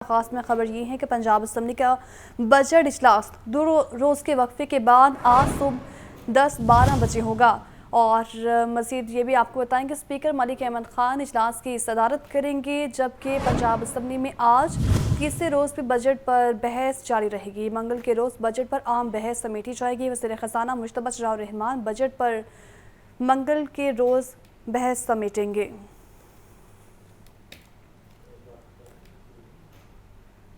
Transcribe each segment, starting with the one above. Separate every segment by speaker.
Speaker 1: خاص میں خبر یہ ہے کہ پنجاب اسمبلی کا بجٹ اجلاس 2 روز کے وقفے کے بعد آج صبح 10-12 بجے ہوگا اور مزید یہ بھی آپ کو بتائیں کہ اسپیکر ملک احمد خان اجلاس کی صدارت کریں گے، جبکہ پنجاب اسمبلی میں آج تیسرے روز بھی بجٹ پر بحث جاری رہے گی۔ منگل کے روز بجٹ پر عام بحث سمیٹی جائے گی۔ وزیر خزانہ مشتبہ چراغ الرحمان بجٹ پر منگل کے روز بحث سمیٹیں گے۔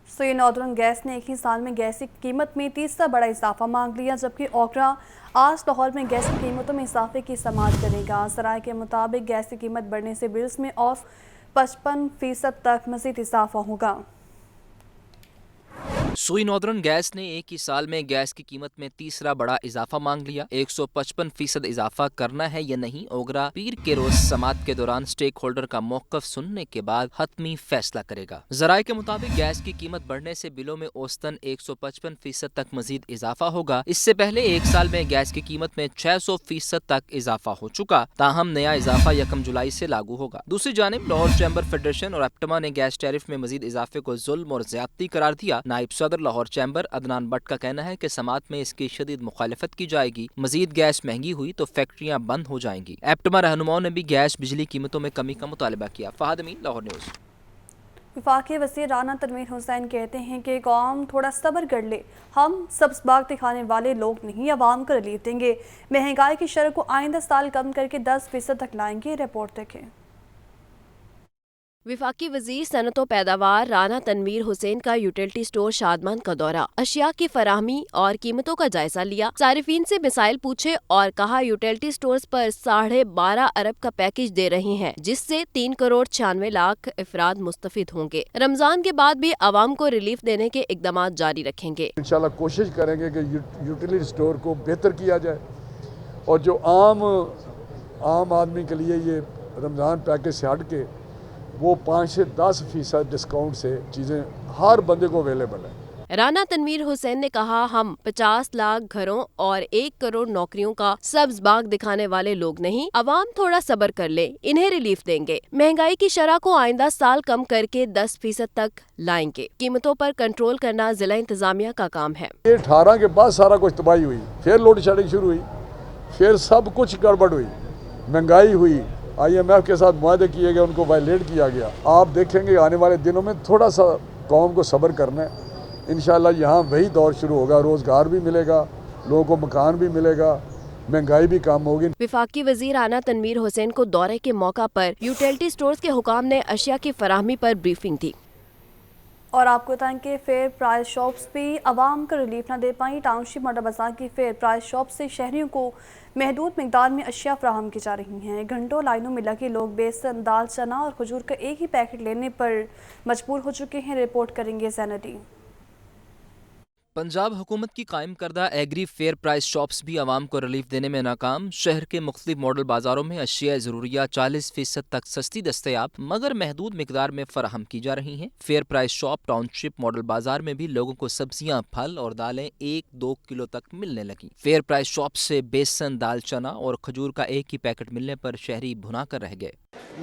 Speaker 1: سوئی ناردرن گیس نے ایک ہی سال میں گیس کی قیمت میں تیسرا بڑا اضافہ مانگ لیا، جبکہ اوکرا آج لاہور میں گیس کی قیمتوں میں اضافے کی سماعت کرے گا۔ ذرائع کے مطابق گیس کی قیمت بڑھنے سے بلز میں اور 55% تک مزید اضافہ ہوگا۔
Speaker 2: سوئی ناردرن گیس نے ایک ہی سال میں گیس کی قیمت میں تیسرا بڑا اضافہ مانگ لیا۔ 155% اضافہ کرنا ہے یا نہیں، اوگرا پیر کے روز سماعت کے دوران سٹیک ہولڈر کا موقف سننے کے بعد حتمی فیصلہ کرے گا۔ ذرائع کے مطابق گیس کی قیمت بڑھنے سے بلوں میں اوسطاً 155% تک مزید اضافہ ہوگا۔ اس سے پہلے ایک سال میں گیس کی قیمت میں 600% تک اضافہ ہو چکا، تاہم نیا اضافہ 1 جولائی سے لاگو ہوگا۔ دوسری جانب لاہور چیمبر فیڈریشن اور ایپٹما نے گیس ٹیرف میں مزید اضافے کو ظلم اور زیادتی قرار دیا۔ نائب صدر لاہور چیمبر عدنان بٹ کا کہنا ہے کہ سماعت میں اس کی شدید مخالفت کی جائے گی۔ مزید گیس مہنگی ہوئی تو فیکٹریاں بند ہو جائیں گی۔ ایپٹما رہنماؤں نے بھی گیس بجلی قیمتوں میں کمی کا مطالبہ کیا۔ فہد امین، لاہور نیوز۔
Speaker 1: وفاقی وزیر رانا تنویر حسین کہتے ہیں کہ قوم تھوڑا صبر کر لے، ہم سبز باغ دکھانے والے لوگ نہیں، عوام کو ریلیف دیں گے، مہنگائی کی شرح کو آئندہ سال کم کر کے 10% تک لائیں گے۔ رپورٹ دیکھیں۔
Speaker 3: وفاقی وزیر صنعت و پیداوار رانا تنویر حسین کا یوٹیلٹی سٹور شادمان کا دورہ، اشیاء کی فراہمی اور قیمتوں کا جائزہ لیا، صارفین سے مسائل پوچھے اور کہا یوٹیلٹی سٹورز پر 12.5 ارب کا پیکج دے رہے ہیں، جس سے 3 کروڑ 96 لاکھ افراد مستفید ہوں گے۔ رمضان کے بعد بھی عوام کو ریلیف دینے کے اقدامات جاری رکھیں گے۔
Speaker 4: انشاءاللہ کوشش کریں گے کہ یوٹیلٹی سٹور کو بہتر کیا جائے اور جو عام آدمی کے لیے یہ رمضان پیکج سے ہٹ کے وہ 5 سے 10% ڈسکاؤنٹ سے چیزیں ہر بندے کو اویلیبل ہیں۔
Speaker 3: رانا تنویر حسین نے کہا، ہم 50 لاکھ گھروں اور 1 کروڑ نوکریوں کا سبز باغ دکھانے والے لوگ نہیں، عوام تھوڑا صبر کر لے، انہیں ریلیف دیں گے، مہنگائی کی شرح کو آئندہ سال کم کر کے 10% تک لائیں گے، قیمتوں پر کنٹرول کرنا ضلع انتظامیہ کا کام ہے۔
Speaker 4: یہ 18 کے بعد سارا کچھ تباہی ہوئی، پھر لوڈ شیڈنگ شروع ہوئی، پھر سب کچھ گڑبڑ ہوئی، مہنگائی ہوئی، IMF کے ساتھ معاہدے کیے گئے، ان کو وائلیٹ کیا گیا۔ آپ دیکھیں گے آنے والے دنوں میں تھوڑا سا قوم کو صبر کرنا ہے، انشاءاللہ یہاں وہی دور شروع ہوگا، روزگار بھی ملے گا، لوگوں کو مکان بھی ملے گا، مہنگائی بھی کم ہوگی۔
Speaker 3: وفاقی وزیر رانا تنویر حسین کو دورے کے موقع پر یوٹیلٹی سٹورز کے حکام نے اشیاء کی فراہمی پر بریفنگ دی۔
Speaker 1: اور آپ کو بتائیں کہ فیئر پرائز شاپس بھی عوام کو ریلیف نہ دے پائیں۔ ٹاؤن شپ ماڈل بازار کی فیئر پرائز شاپ سے شہریوں کو محدود مقدار میں اشیاء فراہم کی جا رہی ہیں۔ گھنٹوں لائنوں میں لگے لوگ بیسن، دال، چنا اور کھجور کا ایک ہی پیکٹ لینے پر مجبور ہو چکے ہیں۔ رپورٹ کریں گے زینڈی۔
Speaker 2: پنجاب حکومت کی قائم کردہ ایگری فیئر پرائز شاپس بھی عوام کو ریلیف دینے میں ناکام۔ شہر کے مختلف ماڈل بازاروں میں اشیاء ضروریہ 40% تک سستی دستیاب مگر محدود مقدار میں فراہم کی جا رہی ہیں۔ فیئر پرائز شاپ ٹاؤن شپ ماڈل بازار میں بھی لوگوں کو سبزیاں، پھل اور دالیں 1-2 کلو تک ملنے لگیں۔ فیئر پرائز شاپ سے بیسن، دال، چنا اور کھجور کا ایک ہی پیکٹ ملنے پر شہری بھنا کر رہ گئے۔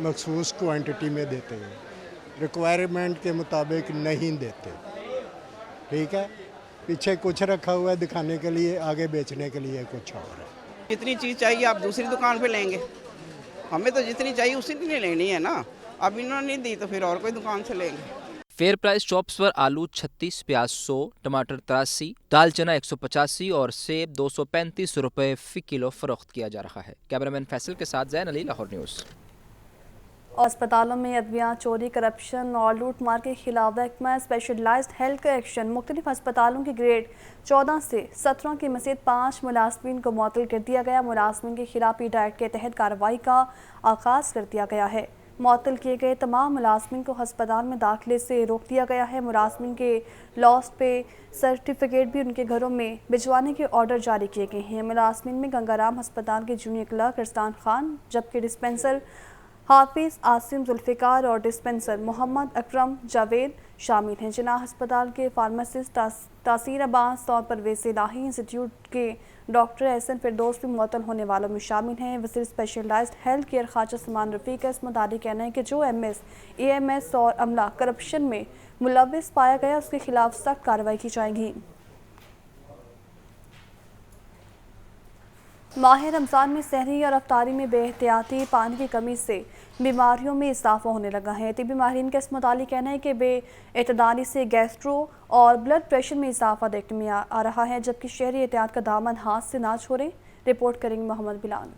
Speaker 5: مخصوص کوانٹٹی میں دیتے ہیں، ریکوائرمنٹ کے مطابق نہیں دیتے، ٹھیک ہے، پیچھے کچھ رکھا ہوا ہے دکھانے کے لیے، آگے بیچنے کے لیے کچھ اور ہے۔
Speaker 6: جتنی چیز چاہیے آپ دوسری دکان پہ لیں گے، ہمیں تو جتنی چاہیے اسی لیے لینی ہے نا، اب انہوں نے نہیں دی تو پھر اور کوئی دکان سے لیں گے۔
Speaker 2: فیئر پرائز شاپس پر آلو 36، پیاز 100، ٹماٹر 83، دال چنا 185 اور سیب 235 روپے فی کلو فروخت کیا جا رہا ہے۔ کیمرامین فیصل کے ساتھ زین علی، لاہور نیوز۔
Speaker 1: اسپتالوں میں ادویات چوری، کرپشن اور لوٹ مار کے خلاف محکمہ اسپیشلائزڈ ہیلتھ کا ایکشن۔ مختلف ہسپتالوں کے گریڈ 14 سے 17 کے مزید 5 ملازمین کو معطل کر دیا گیا۔ ملازمین کے خلاف ای ڈائٹ کے تحت کارروائی کا آغاز کر دیا گیا ہے۔ معطل کیے گئے تمام ملازمین کو ہسپتال میں داخلے سے روک دیا گیا ہے۔ ملازمین کے لاسٹ پے سرٹیفکیٹ بھی ان کے گھروں میں بھجوانے کے آرڈر جاری کیے گئے ہیں۔ ملازمین میں گنگا رام ہسپتال کے جونیئر کلرک ارسلان خان، جبکہ ڈسپنسر हाफिज आसिम जुल्फ़िकार और डिस्पेंसर मोहम्मद अकरम जावेद शामिल हैं। जिन्ना अस्पताल के फार्मासिस्ट तासीर अब्बास और परवेज़ इलाही इंस्टीट्यूट के डॉक्टर एहसन फिरदौस भी मुअत्तल होने वालों में शामिल हैं। वज़ीर specialised health care Khawaja Salman Rafique का इस मुताबिक कहना है कि जो MS, AMS और अमला करप्शन में मुलव्विस पाया गया उसके खिलाफ सख्त कार्रवाई की जाएगी। माह रमज़ान में सहरी और अफ्तारी में बेहतियाती पानी की कमी से बीमारियों में इजाफा होने लगा है। तिबी माहिरीन का इस मुताबिक कहना है कि बेएतदाली से गैस्ट्रो और ब्लड प्रेशर में इजाफा देखने में आ रहा है, जबकि शहरी एहतियात का दामन हाथ से ना छोड़ें। रिपोर्ट करेंगे मोहम्मद बिलाल।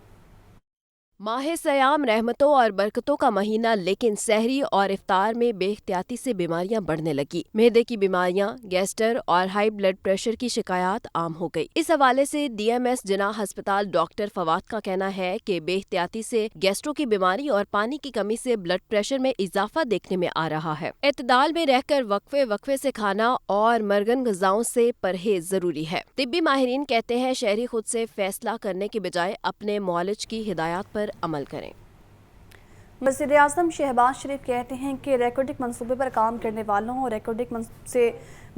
Speaker 3: माह सयाम रहमतों और बरकतों का महीना, लेकिन सहरी और इफ्तार में बेख्तियाती से बीमारियां बढ़ने लगी। मैदे की बीमारियां, गैस्टर और हाई ब्लड प्रेशर की शिकायत आम हो गई। इस हवाले से DMS जिनाह अस्पताल डॉक्टर फवाद का कहना है कि बेख्तियाती से गैस्ट्रो की बीमारी और पानी की कमी से ब्लड प्रेशर में इजाफा देखने में आ रहा है। इत्तदाल में रहकर वक्फे से खाना और मरगन ग़िज़ाओं से परहेज जरूरी है। तिब्बी माहिरीन कहते हैं शहरी खुद से फैसला करने की बजाय अपने मौलिज की हिदायत पर अमल करें।
Speaker 1: वज़ीर आज़म शहबाज शरीफ कहते हैं कि रेकोडिक मंसूबे पर काम करने वालों और रेकोडिक से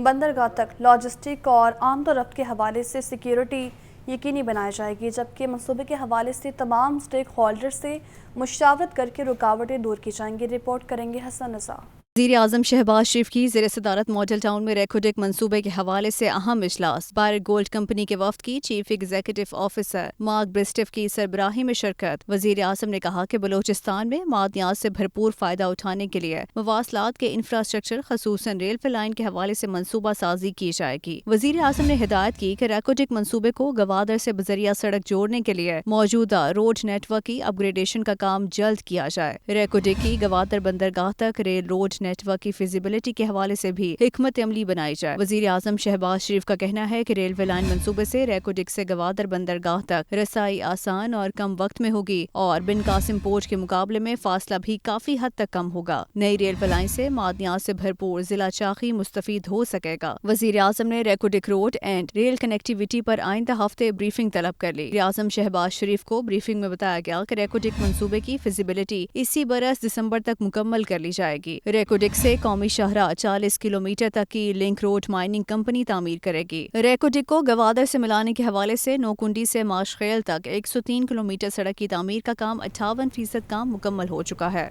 Speaker 1: बंदरगाह तक लॉजिस्टिक और आमदोरफ्त के हवाले से सिक्योरिटी यकीनी बनाई जाएगी, जबकि मंसूबे के हवाले से तमाम स्टेक होल्डर से मुशावरत करके रुकावटें दूर की जाएंगी। रिपोर्ट करेंगे हसन रज़ा।
Speaker 7: वज़ीर आज़म शहबाज शरीफ की ज़ेर सदारत मॉडल टाउन में रेकोडिक मंसूबे के हवाले से अहम इजलास। बायर गोल्ड कंपनी के वफ्द की चीफ एग्जीक्यूटिव ऑफिसर मार्क ब्रिस्टिफ की सरबराही में शिरकत। वज़ीर आज़म ने कहा कि बलूचिस्तान में मादनियात से भरपूर फ़ायदा उठाने के लिए मवासलात के इंफ्रास्ट्रक्चर खसूसन रेलवे लाइन के हवाले से मनसूबा साजी की जाएगी। वज़ीर आज़म ने हिदायत की कि रेकोडिक मंसूबे को गवादर से बजरिया सड़क जोड़ने के लिए मौजूदा रोड नेटवर्क की अपग्रेडेशन का काम जल्द किया जाए। रेकोडिक की गवादर बंदरगाह तक रेल रोड नेटवर्क की फिजिबिलिटी के हवाले से भी हिकमत अमली बनाई जाए। वज़ीर आज़म शहबाज शरीफ का कहना है कि रेलवे लाइन मंसूबे से रेकोडिक से गवादर बंदरगाह तक रसाई आसान और कम वक्त में होगी और बिन कासिम पोर्ट के मुकाबले में फासला भी काफी हद तक कम होगा। नई रेलवे लाइन से मादनियात से भरपूर जिला चाखी मुस्तफीद हो सकेगा। वज़ीर आज़म ने Reko Diq road and rail connectivity पर आइंदा हफ्ते ब्रीफिंग तलब कर ली। वज़ीर आज़म शहबाज शरीफ को ब्रीफिंग में बताया गया कि रेकोडिक मंसूबे की फिजिबिलिटी इसी बरस दिसंबर तक मुकम्मल कर ली जाएगी। रेकोडिक से कौमी शाहरा 40 किलोमीटर तक की लिंक रोड माइनिंग कंपनी तामीर करेगी। रेकोडिक को गवादर से मिलाने के हवाले से नौकुंडी से माशखेल तक 103 किलोमीटर सड़क की तामीर का काम 58% काम मुकम्मल हो चुका है।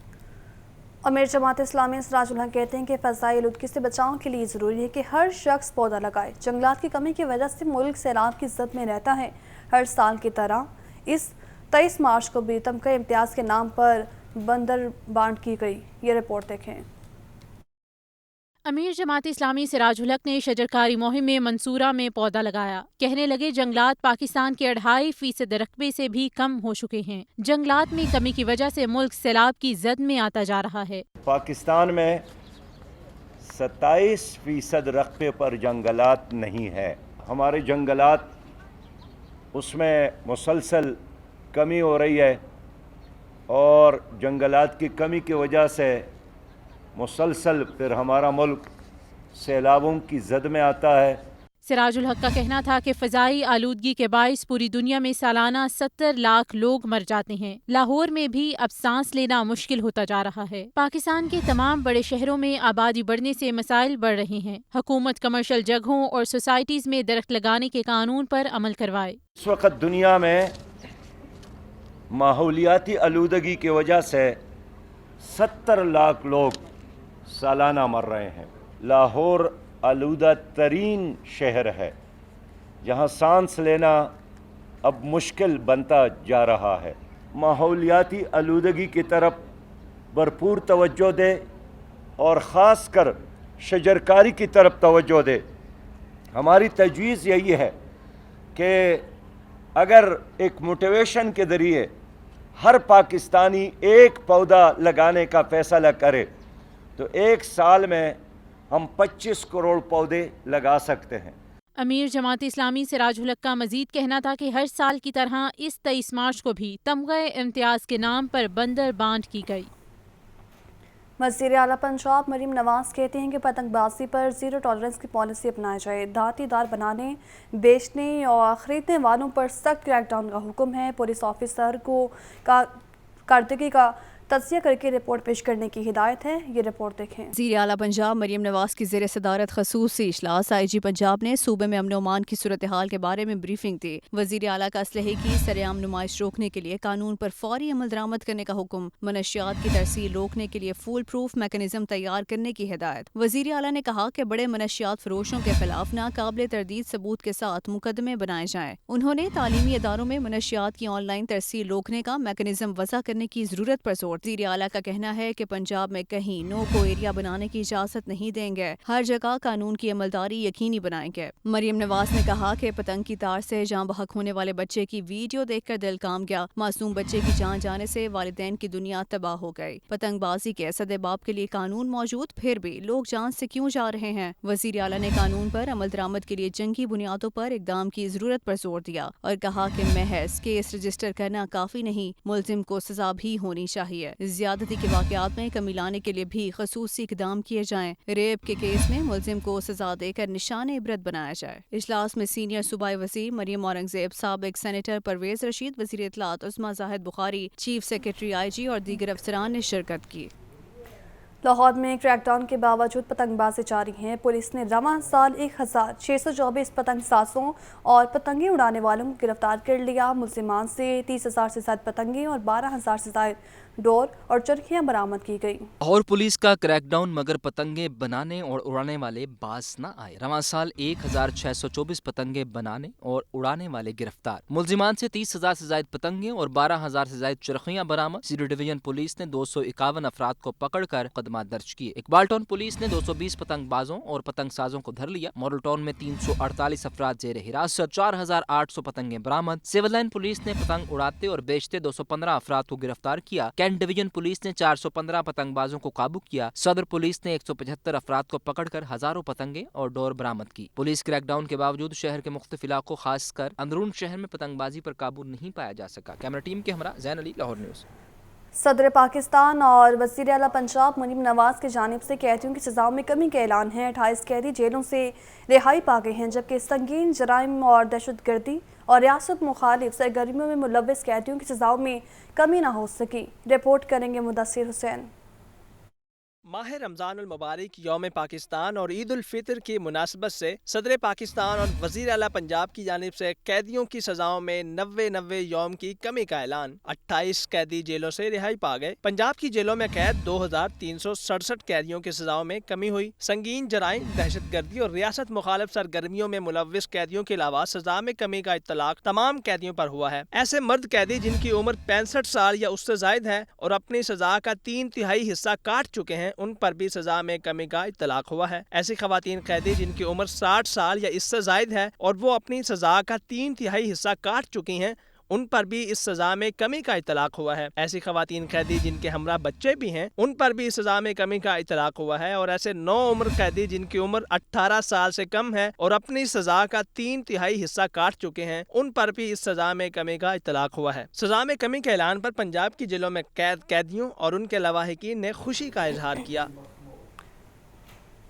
Speaker 1: अमीर जमात इस्लामी सिराजुल हक कहते हैं कि फ़ज़ाई आलूदगी से बचाव के लिए ज़रूरी है कि हर शख्स पौधा लगाए। जंगलात की कमी की वजह से मुल्क सैलाब की ज़द में रहता है। हर साल की तरह इस 23 मार्च को भी तमगा इम्तियाज़ के नाम पर बंदर बांट की गई। ये रिपोर्ट देखें।
Speaker 8: अमीर जमात इस्लामी सिराजुल हक ने शजरकारी मुहिम में मंसूरा में पौधा लगाया। कहने लगे जंगलात पाकिस्तान के 2.5% रकबे से भी कम हो चुके हैं। जंगलात में कमी की वजह से मुल्क सैलाब की जद में आता जा रहा है।
Speaker 9: पाकिस्तान में 27% रकबे पर जंगलात नहीं है। हमारे जंगलात उसमें मुसलसल कमी हो रही है और जंगलात की कमी की वजह से मुसलसल फिर हमारा मुल्क सैलाबों की जद में आता है।
Speaker 8: सिराजुल हक का कहना था कि फ़ज़ाई आलूदगी के बाइस पूरी दुनिया में सालाना 70 लाख लोग मर जाते हैं। लाहौर में भी अब सांस लेना मुश्किल होता जा रहा है। पाकिस्तान के तमाम बड़े शहरों में आबादी बढ़ने से मसाइल बढ़ रहे हैं। हुकूमत कमर्शियल जगहों और सोसाइटीज़ में दरख्त लगाने के कानून पर अमल करवाए।
Speaker 9: इस वक्त दुनिया में माहौलियाती आलूदगी की वजह से 70 लाख लोग सालाना मर रहे हैं। लाहौर आलूदा तरीन शहर है जहाँ सांस लेना अब मुश्किल बनता जा रहा है। माहौलियाती आलूदगी की तरफ भरपूर तवज्जो दे और ख़ास कर शजरकारी की तरफ तवज्जो दे। हमारी तजवीज़ यही है कि अगर एक मोटिवेशन के ज़रिए हर पाकिस्तानी एक पौधा लगाने का फ़ैसला करे तो एक साल में हम 25 करोड़ पौधे लगा सकते हैं।
Speaker 8: अमीर जमात इस्लामी सिराजुल हक का मजीद कहना था कि हर साल की तरह इस 23 मार्च को भी तमगा इम्तियाज़ के नाम पर बंदर बांट की गई।
Speaker 1: वज़ीर आला पंजाब मरीम नवाज कहते हैं कि पतंगबाजी पर ज़ीरो टॉलरेंस की पॉलिसी अपनाई जाए। धातीदार बनाने, बेचने और ख़रीदने वालों पर सख्त क्रैकडाउन का हुक्म है। पुलिस ऑफिसर को कारदगी का तज्जिया करके रिपोर्ट पेश करने की हिदायत है। ये रिपोर्ट देखें।
Speaker 7: वज़ीर आला पंजाब मरियम नवाज की ज़ेर सदारत खसूसी इजलास। IG पंजाब ने सूबे में अमन अमान की सूरत हाल के बारे में ब्रीफिंग दी। वज़ीर आला का असलहे की सरेआम नुमाइश रोकने के लिए कानून पर फौरी अमल दरामद करने का हुक्म। मनशियात की तरसील रोकने के लिए फूल प्रूफ मैकेनिज्म तैयार करने की हिदायत। वज़ीर आला ने कहा कि बड़े मनशियात फरोशों के खिलाफ नाकाबिले तरदीद सबूत के साथ मुकदमे बनाए जाएं। उन्होंने तालीमी इदारों में मनशियात की ऑनलाइन तरसील रोकने का मैकेनिज्म वज़ा करने की ज़रूरत पर जोर। वज़ीर आला का कहना है कि पंजाब में कहीं नो को एरिया बनाने की इजाज़त नहीं देंगे, हर जगह कानून की अमलदारी यकीनी बनाएंगे। मरियम नवाज ने कहा कि पतंग की तार से जान बहक होने वाले बच्चे की वीडियो देखकर दिल काम गया। मासूम बच्चे की जान जाने से वालिदैन की दुनिया तबाह हो गई। पतंगबाजी के सदेबाब के लिए कानून मौजूद, फिर भी लोग जान से क्यों जा रहे हैं। वज़ीर आला ने कानून पर अमल दरामद के लिए जंगी बुनियादों पर इकदाम की जरूरत पर जोर दिया और कहा कि महज केस रजिस्टर करना काफी नहीं, मुलजिम को सजा भी होनी चाहिए। ज्यादती के वाकयात में कमी लाने के लिए भी खसूसी इकदाम किए जाएं। रेप के केस में मुलजिम को सजा देकर निशान इबरत बनाया जाए। इजलास में सीनियर सूबाई वज़ीर मरियम औरंगजेब, साबिक सेनेटर परवेज रशीद, वज़ीर इत्तलात Uzma Zahid Bukhari, chief secretary IG और दीगर अफसरान ने शिरकत की।
Speaker 1: लाहौर में क्रैकडाउन के बावजूद पतंगबाजी जारी है। पुलिस ने रवां साल 1624 पतंग साजों और पतंगे उड़ाने वालों को गिरफ्तार कर लिया। मुल्जिमान से 30,000 से ज्यादा पतंगे और 12,000 से ज्यादा डोर और चरखियां बरामद की गई।
Speaker 2: लाहौर पुलिस का क्रैकडाउन, मगर पतंगे बनाने और उड़ाने वाले बाज न आए। रवां साल 1624 पतंगे बनाने और उड़ाने वाले गिरफ्तार। मुल्जिमान से 30,000 से ज्यादा पतंगे और 12,000 से ज्यादा चरखियां बरामद। सिटी डिवीजन पुलिस ने 251 अफराद को पकड़कर मुकदमा दर्ज किए। इकबाल टाउन पुलिस ने 220 पतंगबाजों और पतंग साजों को धर लिया। मॉडल टाउन में 348 अफराद जेर हिरासत, 4,800 पतंगे बरामद। सिविल लाइन पुलिस ने पतंग उड़ाते और बेचते 215 अफराद को गिरफ्तार किया। कैंट डिवीजन पुलिस ने 415 पतंगबाजों को काबू किया। सदर पुलिस ने 175 अफराद को पकड़कर हजारों पतंगे और डोर बरामद की। पुलिस क्रैकडाउन के बावजूद शहर के मुख्तलिफ इलाकों, खासकर अंदरून शहर में पतंगबाजी पर काबू नहीं पाया जा सका। कैमरा टीम के हमरा जैन अली, लाहौर न्यूज़।
Speaker 1: सदर पाकिस्तान और वज़ीर आला पंजाब मरियम नवाज की जानिब से कैदियों की सज़ाओं में कमी का ऐलान है। 28 कैदी जेलों से रिहाई पा गए हैं, जबकि संगीन जराइम और दहशतगर्दी और रियासत मुखालिफ सरगर्मियों में मुलव्वस कैदियों की सज़ाओं में कमी ना हो सकी। रिपोर्ट करेंगे मुदस्सिर हुसैन।
Speaker 10: माह रमज़ानुल मुबारक यौम पाकिस्तान और ईद उल फितर की मुनासबत से सदर पाकिस्तान और वज़ीर आला पंजाब की जानिब से कैदियों की सज़ाओं में 90 यौम की कमी का ऐलान। 28 कैदी जेलों से रिहाई पा गए। पंजाब की जेलों में कैद 2367 कैदियों की सज़ाओं में कमी हुई। संगीन जराइम, दहशतगर्दी और रियासत मुखालिफ सरगर्मियों में मुलव्वस कैदियों के अलावा सज़ा में कमी का इत्तलाक तमाम कैदियों पर हुआ है। ऐसे मर्द कैदी जिनकी उम्र 65 साल या उससे जायद है और अपनी सज़ा का 3/3 हिस्सा काट चुके हैं, उन पर भी सजा में कमी का इत्तलाक हुआ है। ऐसी खवातीन कैदी जिनकी उम्र 60 साल या इससे जायद है और वो अपनी सजा का 3/3 हिस्सा काट चुकी हैं, उन पर भी इस सजा में कमी का इत्तलाक हुआ है। ऐसी खवातीन कैदी जिनके हमरा बच्चे भी हैं, उन पर भी इस सजा में कमी का इत्तलाक हुआ है। और ऐसे 9 उम्र कैदी जिनकी उम्र 18 साल से कम है और अपनी सजा का 3/3 हिस्सा काट चुके हैं, उन पर भी इस सजा में कमी का इत्तलाक हुआ है। सजा में कमी के ऐलान पर पंजाब की जेलों में कैदियों और उनके लवाहिकीन ने खुशी का इजहार किया।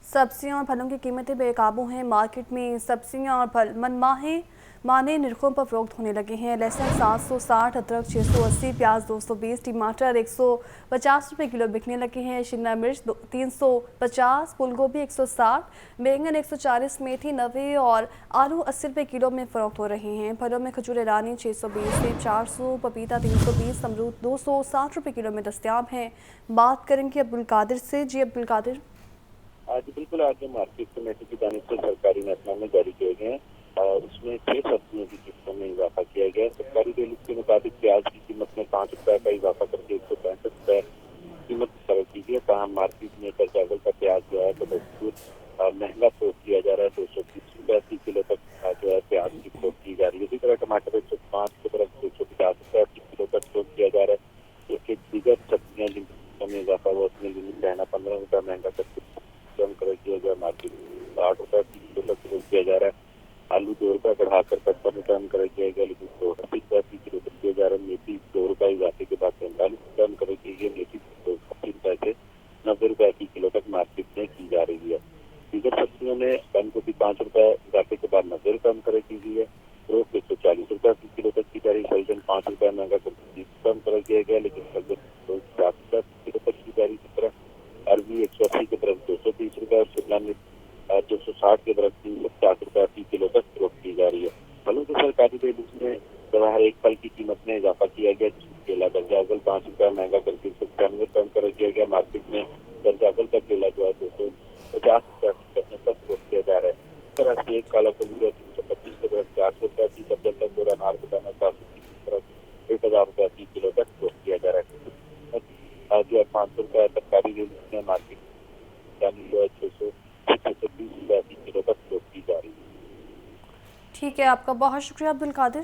Speaker 1: सब्जियां और फलों की कीमतें बेकाबू हैं। मार्केट में सब्जियां और फल माने निर्खों पर फरोख्त होने लगे हैं। लहसुन 760, अदरक 680, प्याज 220, टमाटर 150 रुपये किलो बिकने लगे हैं। शिमला मिर्च 350, फूल गोभी 160, बैंगन 140, मेथी 90 और आलू 80 रुपये किलो में फरोख्त हो रहे हैं। फलों में खजूर ईरानी 620 से 400, पपीता 320, अमरूद 260 रुपये किलो में दस्तयाब हैं। बात करेंगे अब्दुल कादिर से। जी अब्दुल कादिर।
Speaker 11: आज बिल्कुल आज मार्केट कमेटी की जानिब से सरकारी महकमे जारी किए गए हैं और उसमें 6 सब्जियों की कीमतों में इजाफा किया गया है। सरकारी रिलीज के मुताबिक प्याज की कीमत में 5 रुपये का इजाफा करके 165 रुपये कीमत मुकर्रर की गई है। तमाम मार्केट में चावल का प्याज जो है तो बहुत महंगा फरोख्त किया जा रहा है। 230 रुपये फी किलो तक जो है प्याज की फरोख्त की जा रही है। इसी तरह टमाटर 105 के तरफ 150 रुपये फी किलो तक फरोख्त किया जा रहा है। जबकि दीगर सब्जियाँ जिनकी कीमतों में इजाफा हुआ उसमें रहना 15 रुपये महंगा करके कम कर किया गया। मार्केट 60 रुपये फी किलो तक फरोख्त किया जा रहा है। आलू 2 रुपये बढ़ाकर 55 रुपये में कर किया गया, लेकिन 280 रुपये फी किलो तक किया जा रहा है। मेथी 2 रुपये इजाफे के बाद 45 रुपये में कर की गई। मेथी 280 रुपये से 90 रुपये फी किलो तक मार्केट में की जा रही है। दीगर सब्जियों में बंद गोभी 5 रुपये इजाफे के बाद 90 रुपये में कर की गई है। रोक 140 रुपये फी किलो तक की जा रही है। सलजन 5 रुपये महंगा कर 30 रुपये में कर किया गया, लेकिन सलजन 250 रुपये 260 کے درخت 350 روپے فی کلو تک فروخت کی جا رہی ہے. پھلوں کے سرکاری ریٹس میں بظاہر ایک پھل کی قیمت میں اضافہ کیا گیا، جس میں کیلا درجہ اول 5 روپے مہنگا کر کے 195 روپے کر دیا گیا. مارکیٹ میں درجہ اول کا کیلا جو ہے 250 روپے تک فروخت کیا جا رہا ہے. اس طرح سے ایک کالا کلو 325 کے درخت 400 روپے فی درجن تک اور انار بتانا 1000 روپے فی کلو تک فروخت کیا جا رہا ہے. جو ہے 500 روپے سرکاری ریٹس میں مارکیٹ یعنی جو ہے 620 روپے فی کلو تک فروخت کی جا رہی ہے.
Speaker 1: ٹھیک ہے، آپ کا بہت شکریہ عبد القادر.